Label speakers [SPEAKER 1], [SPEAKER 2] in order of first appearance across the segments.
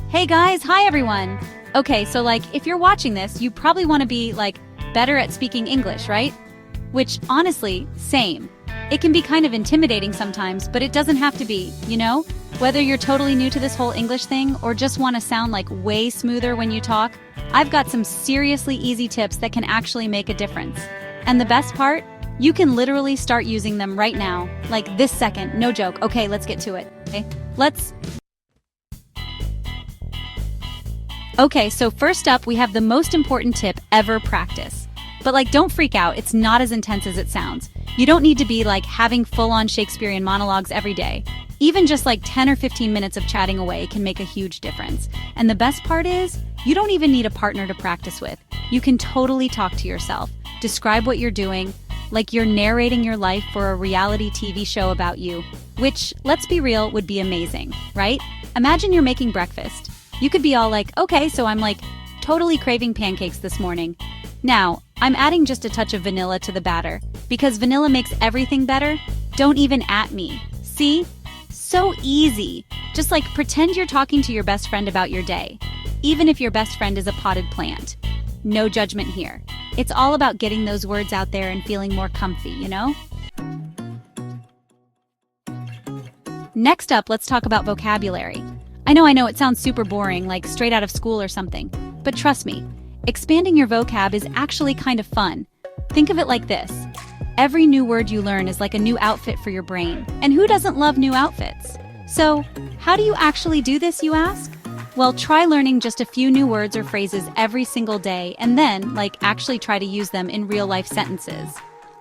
[SPEAKER 1] Hey guys, hi everyone! Okay, so if you're watching this, you probably want to be, better at speaking English, right? Which, honestly, same. It can be kind of intimidating sometimes, but it doesn't have to be, you know? Whether you're totally new to this whole English thing or just want to sound way smoother when you talk, I've got some seriously easy tips that can actually make a difference. And the best part? You can literally start using them right now, this second, no joke. Okay, let's get to it. Okay, so first up, we have the most important tip ever: practice. But don't freak out, it's not as intense as it sounds. You don't need to be having full-on Shakespearean monologues every day. Even just 10 or 15 minutes of chatting away can make a huge difference. And the best part is, you don't even need a partner to practice with. You can totally talk to yourself, describe what you're doing, like you're narrating your life for a reality TV show about you, which, let's be real, would be amazing, right? Imagine you're making breakfast. You could be all okay, so I'm totally craving pancakes this morning. Now, I'm adding just a touch of vanilla to the batter, because vanilla makes everything better. Don't even at me. See? So easy. Just pretend you're talking to your best friend about your day, even if your best friend is a potted plant. No judgment here. It's all about getting those words out there and feeling more comfy, you know? Next up, let's talk about vocabulary. I know, it sounds super boring, straight out of school or something. But trust me, expanding your vocab is actually kind of fun. Think of it like this. Every new word you learn is like a new outfit for your brain. And who doesn't love new outfits? So, how do you actually do this, you ask? Well, try learning just a few new words or phrases every single day and then, actually try to use them in real-life sentences.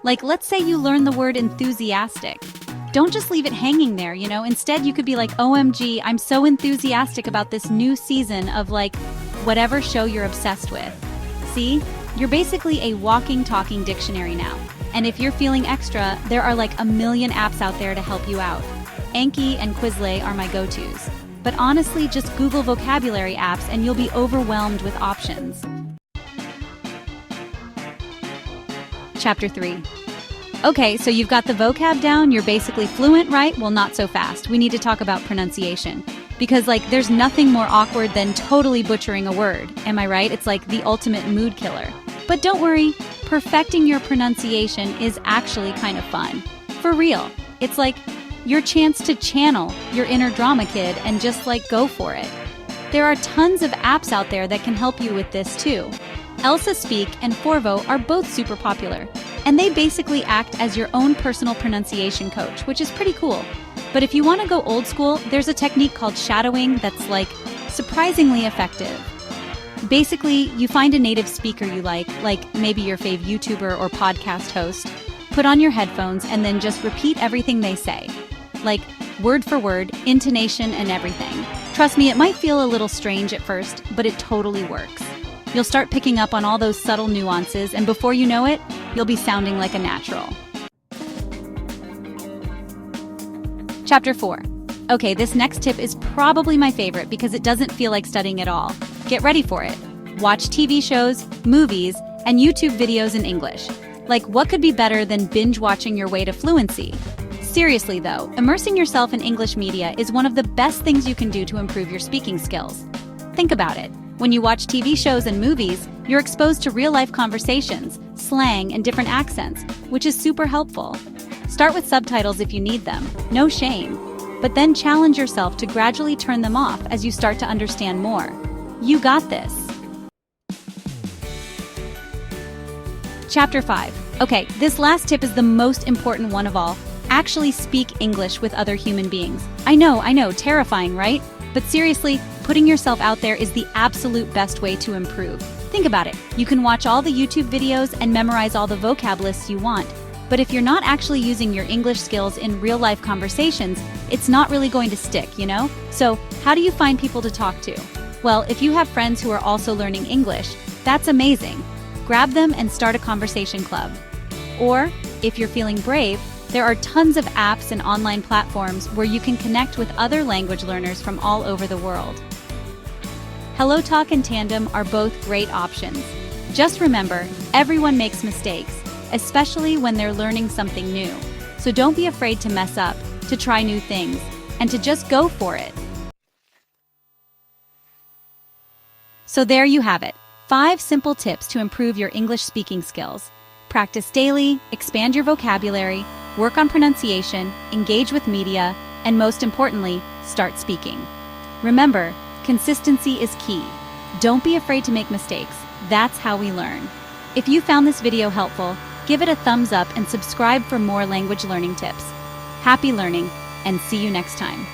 [SPEAKER 1] Let's say you learn the word enthusiastic. Don't just leave it hanging there, you know? Instead, you could be OMG, I'm so enthusiastic about this new season of, whatever show you're obsessed with. See? You're basically a walking, talking dictionary now. And if you're feeling extra, there are a million apps out there to help you out. Anki and Quizlet are my go-tos. But honestly, just Google vocabulary apps and you'll be overwhelmed with options. Chapter 3. Okay, so you've got the vocab down, you're basically fluent, right? Well, not so fast. We need to talk about pronunciation. Because, there's nothing more awkward than totally butchering a word. Am I right? It's the ultimate mood killer. But don't worry, perfecting your pronunciation is actually kind of fun. For real. It's your chance to channel your inner drama kid and just go for it. There are tons of apps out there that can help you with this too. Elsa Speak and Forvo are both super popular, and they basically act as your own personal pronunciation coach, which is pretty cool. But if you want to go old school, there's a technique called shadowing that's surprisingly effective. Basically, you find a native speaker you like maybe your fave YouTuber or podcast host, put on your headphones, and then just repeat everything they say. Word for word, intonation, and everything. Trust me, it might feel a little strange at first, but it totally works. You'll start picking up on all those subtle nuances, and before you know it, you'll be sounding like a natural. Chapter 4. Okay, this next tip is probably my favorite because it doesn't feel like studying at all. Get ready for it. Watch TV shows, movies, and YouTube videos in English. What could be better than binge watching your way to fluency? Seriously though, immersing yourself in English media is one of the best things you can do to improve your speaking skills. Think about it. When you watch TV shows and movies, you're exposed to real-life conversations, slang, and different accents, which is super helpful. Start with subtitles if you need them, no shame. But then challenge yourself to gradually turn them off as you start to understand more. You got this. Chapter 5. Okay, this last tip is the most important one of all. Actually speak English with other human beings. I know, terrifying, right? But seriously, putting yourself out there is the absolute best way to improve. Think about it. You can watch all the YouTube videos and memorize all the vocab lists you want. But if you're not actually using your English skills in real-life conversations, it's not really going to stick, you know? So, how do you find people to talk to? Well, if you have friends who are also learning English, that's amazing. Grab them and start a conversation club. Or, if you're feeling brave, there are tons of apps and online platforms where you can connect with other language learners from all over the world. HelloTalk and Tandem are both great options. Just remember, everyone makes mistakes, especially when they're learning something new. So don't be afraid to mess up, to try new things, and to just go for it. So there you have it. 5 simple tips to improve your English speaking skills. Practice daily, expand your vocabulary, work on pronunciation, engage with media, and most importantly, start speaking. Remember, consistency is key. Don't be afraid to make mistakes. That's how we learn. If you found this video helpful, give it a thumbs up and subscribe for more language learning tips. Happy learning, and see you next time.